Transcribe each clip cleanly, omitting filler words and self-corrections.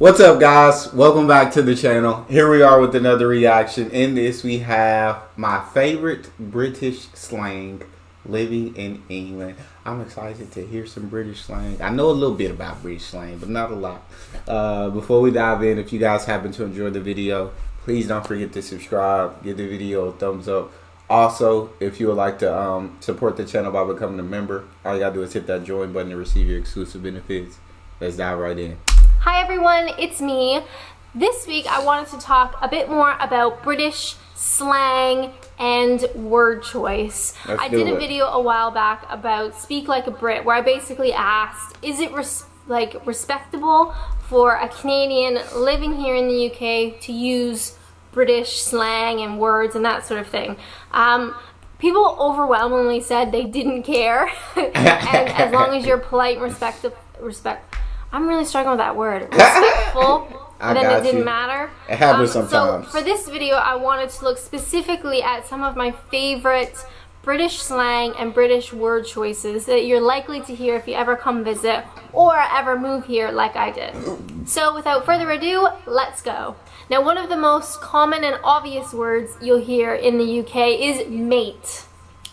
What's up, guys? Welcome back to the channel. Here we are with another reaction. In this, we have my favorite British slang, living in England. I'm excited to hear some British slang. I know a little bit about British slang, but not a lot. Before we dive in, if you guys happen to enjoy the video, please don't forget to subscribe. Give the video a thumbs up. Also, if you would like to support the channel by becoming a member, all you gotta do is hit that join button to receive your exclusive benefits. Let's dive right in. Hi everyone, it's me. This week I wanted to talk a bit more about British slang and word choice. I did a video a while back about Speak Like a Brit, where I basically asked, is it respectable for a Canadian living here in the UK to use British slang and words and that sort of thing? People overwhelmingly said they didn't care, and as long as you're polite and I'm really struggling with that word. Respectful. Then it didn't matter. It happens sometimes. So for this video, I wanted to look specifically at some of my favorite British slang and British word choices that you're likely to hear if you ever come visit or ever move here like I did. So without further ado, let's go. Now, one of the most common and obvious words you'll hear in the UK is mate.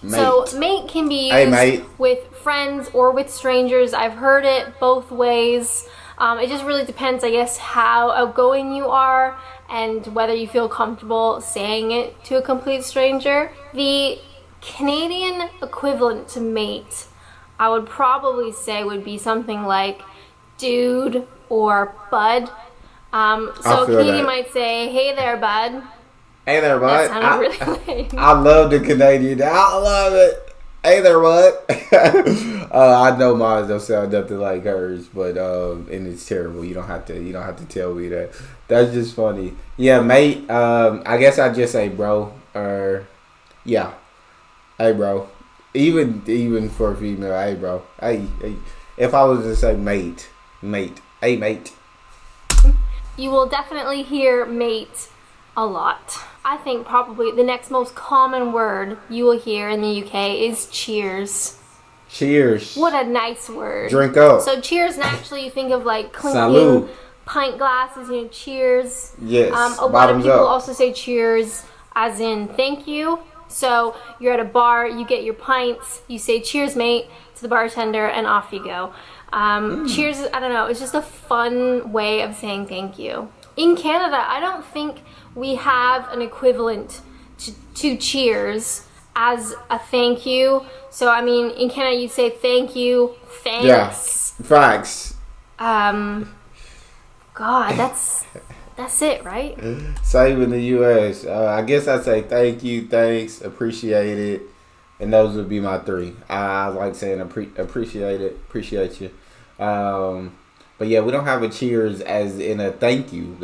So mate can be used with friends or with strangers. I've heard it both ways. It just really depends, I guess, how outgoing you are and whether you feel comfortable saying it to a complete stranger. The Canadian equivalent to mate, I would probably say, would be something like dude or bud. So a Canadian might say, hey there, bud. Hey there, bud. That sounded really lame. I love the Canadian. I love it. Hey there, bud. I know mine don't sound nothing like hers, but and it's terrible. You don't have to tell me that. That's just funny. Yeah, mate. I guess I just say bro, or yeah, hey bro. Even for a female, hey bro. Hey. If I was to say mate, hey mate. You will definitely hear mate a lot. I think probably the next most common word you will hear in the UK is cheers. Cheers. What a nice word. Drink up. So cheers, naturally you think of like clinking Salud. Pint glasses, cheers. Yes. A lot of people also say cheers as in thank you. So you're at a bar, you get your pints, you say cheers mate to the bartender, and off you go. Cheers, I don't know, it's just a fun way of saying thank you. In Canada, I don't think we have an equivalent to cheers as a thank you. So, I mean, in Canada, you'd say thank you, thanks. Yeah, facts. God, that's it, right? Same in the U.S. I guess I'd say thank you, thanks, appreciate it. And those would be my three. I like saying appreciate it, appreciate you. But yeah, we don't have a cheers as in a thank you.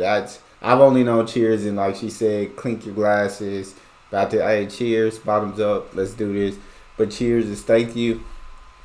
I've only known cheers in, like she said, clink your glasses. About to, hey, cheers, bottoms up, let's do this. But cheers is thank you.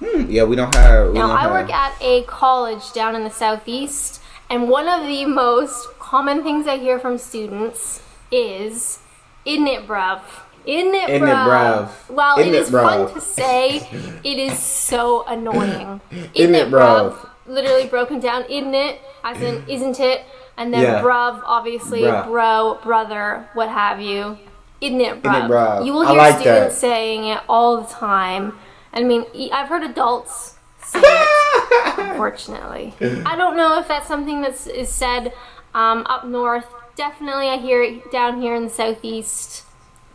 Yeah, we don't have. I work at a college down in the southeast, and one of the most common things I hear from students is Innit, bruv. Innit, bruv. While it is fun to say, it is so annoying. Innit, bruv. Literally broken down, isn't it, as in isn't it, and then bruv, obviously bro, brother, what have you. Isn't it, bruv? You will hear students saying it all the time. I mean, I've heard adults say it, unfortunately. I don't know if that's something that is said up north. Definitely I hear it down here in the southeast.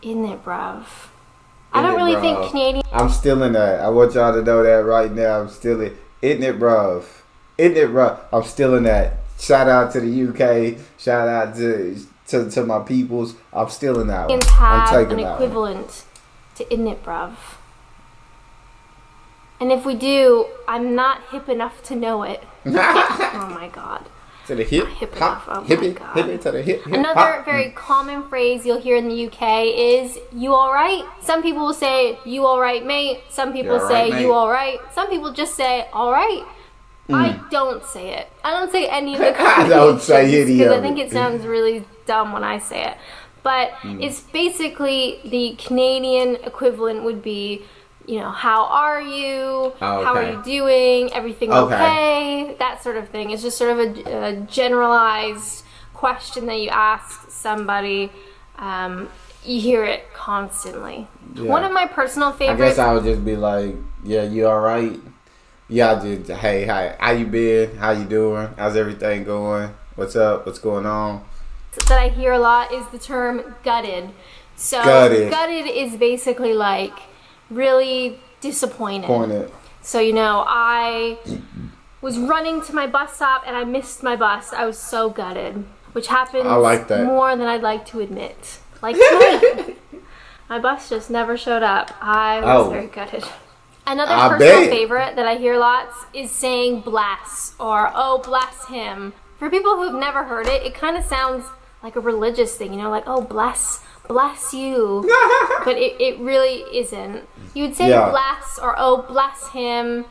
Isn't it, bruv? I don't really think Canadian... I'm still in that. I want y'all to know that right now. I'm still in. Isn't it, bruv? Isn't it, bruv? I'm still in that. Shout out to the UK. Shout out to my peoples. I'm still in that one. I'm taking an equivalent to isn't it, bruv? And if we do, I'm not hip enough to know it. Oh my god. To the hip, hip hop, enough. Oh hippie, my god. hippie to the hip. Another very common phrase you'll hear in the UK is you alright? Some people will say you alright mate. Some people say you alright. Some people just say alright. I don't say it. I don't say any of the I don't say any of it. Because I think it sounds really dumb when I say it. But it's basically the Canadian equivalent would be you know, how are you? Oh, How are okay. you doing? Everything okay? That sort of thing. It's just sort of a generalized question that you ask somebody. You hear it constantly. Yeah. One of my personal I favorites. guess I would just be like, yeah, you all right? Yeah, I just, hey, hi, how you been? How you doing? How's everything going? What's up? What's going on? That I hear a lot is the term gutted. So gutted is basically like really disappointed. Pointed. So, you know, I was running to my bus stop and I missed my bus. I was so gutted, which happens I like that. more than I'd like to admit. Like tonight, my bus just never showed up. I was very gutted. Another personal favorite that I hear lots is saying bless or oh bless him. For people who've never heard it, it kind of sounds like a religious thing, you know, like oh bless you. But it really isn't. You would say bless or oh bless him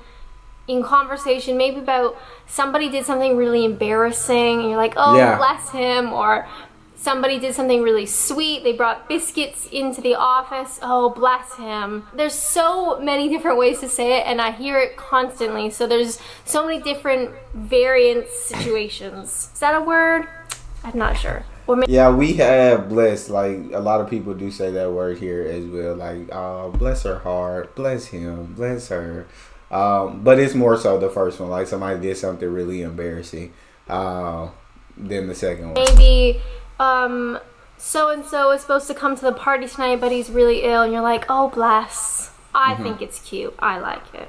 in conversation, maybe about somebody did something really embarrassing and you're like oh bless him, or somebody did something really sweet. They brought biscuits into the office. Oh, bless him. There's so many different ways to say it, and I hear it constantly. So there's so many different variant situations. Is that a word? I'm not sure. Yeah, we have blessed. Like, a lot of people do say that word here as well. Like, bless her heart. Bless him. Bless her. But it's more so the first one. Like, somebody did something really embarrassing than the second one. Maybe so-and-so is supposed to come to the party tonight, but he's really ill, and you're like, oh, bless. I think it's cute. I like it.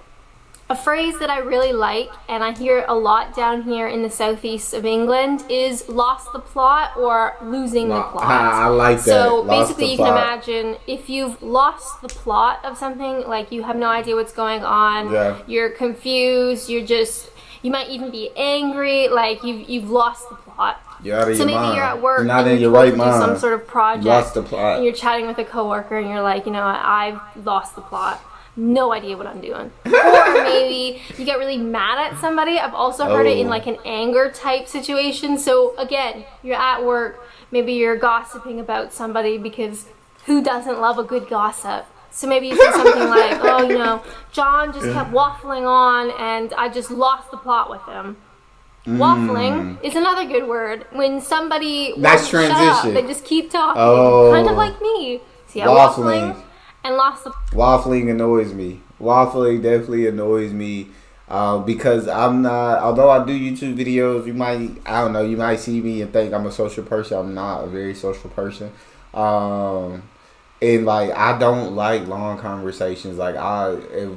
A phrase that I really like, and I hear a lot down here in the southeast of England, is lost the plot or losing the plot. I like that. So basically you can imagine if you've lost the plot of something, like you have no idea what's going on, you're confused, you might even be angry, like you've lost the plot. You're out of so your maybe mind. you're at work you're not and in your you're right to do mind. some sort of project, lost the plot. and you're chatting with a coworker and you're like, you know, I've lost the plot. No idea what I'm doing. Or maybe you get really mad at somebody. I've also heard it in like an anger type situation. So again, you're at work, maybe you're gossiping about somebody, because who doesn't love a good gossip? So maybe you say something like, oh, you know, John just kept waffling on and I just lost the plot with him. Waffling is another good word. When somebody won't shut up, they just keep talking. Kind of like me. See, waffling and lost the... Waffling annoys me. Waffling definitely annoys me because I'm not... Although I do YouTube videos, you might see me and think I'm a social person. I'm not a very social person. And like, I don't like long conversations. Like, I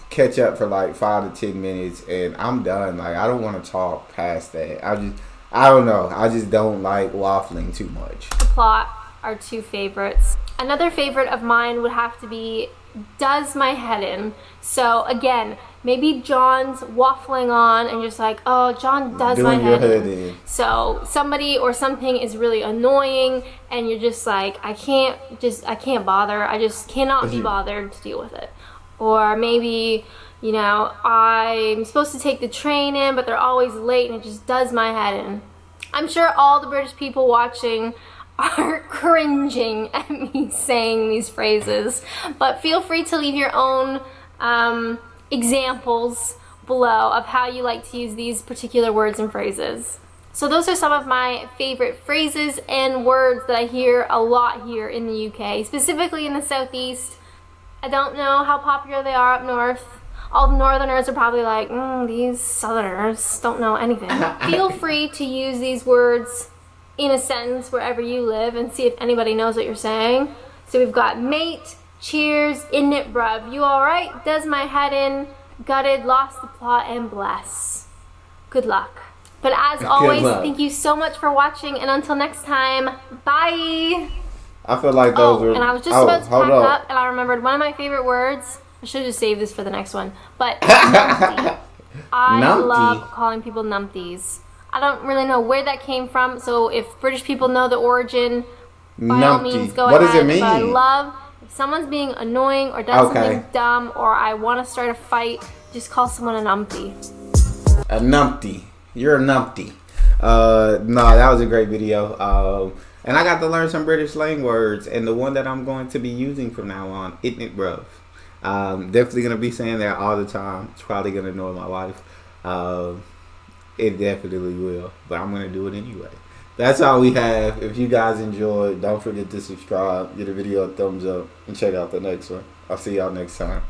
catch up for like 5 to 10 minutes and I'm done. Like, I don't want to talk past that. I don't know. I just don't like waffling too much. The plot are two favorites. Another favorite of mine would have to be does my head in. So again, maybe John's waffling on and you're just like, oh, John does my head in. So somebody or something is really annoying and you're just like, I can't bother. I just cannot be bothered to deal with it. Or maybe, you know, I'm supposed to take the train in, but they're always late and it just does my head in. I'm sure all the British people watching are cringing at me saying these phrases, but feel free to leave your own examples below of how you like to use these particular words and phrases. So those are some of my favorite phrases and words that I hear a lot here in the UK, specifically in the southeast. I don't know how popular they are up north. All the northerners are probably like, these southerners don't know anything. Feel free to use these words in a sentence wherever you live and see if anybody knows what you're saying. So we've got mate, cheers, innit bruv, you alright, does my head in, gutted, lost the plot, and bless. Good luck. But as always, thank you so much for watching, and until next time, bye! I feel like those were... and I was just about to pack up, and I remembered one of my favorite words. I should have just saved this for the next one. But numpty. I love calling people numpties. I don't really know where that came from, so if British people know the origin, by all means go ahead. What does it mean? But I love, if someone's being annoying or does something dumb, or I want to start a fight, just call someone a numpty. A numpty. You're a numpty. No, that was a great video. And I got to learn some British slang words, and the one that I'm going to be using from now on, innit bruv. Definitely gonna be saying that all the time. It's probably gonna annoy my wife. It definitely will, but I'm gonna do it anyway. That's all we have. If you guys enjoyed, don't forget to subscribe, give the video a thumbs up, and check out the next one. I'll see y'all next time.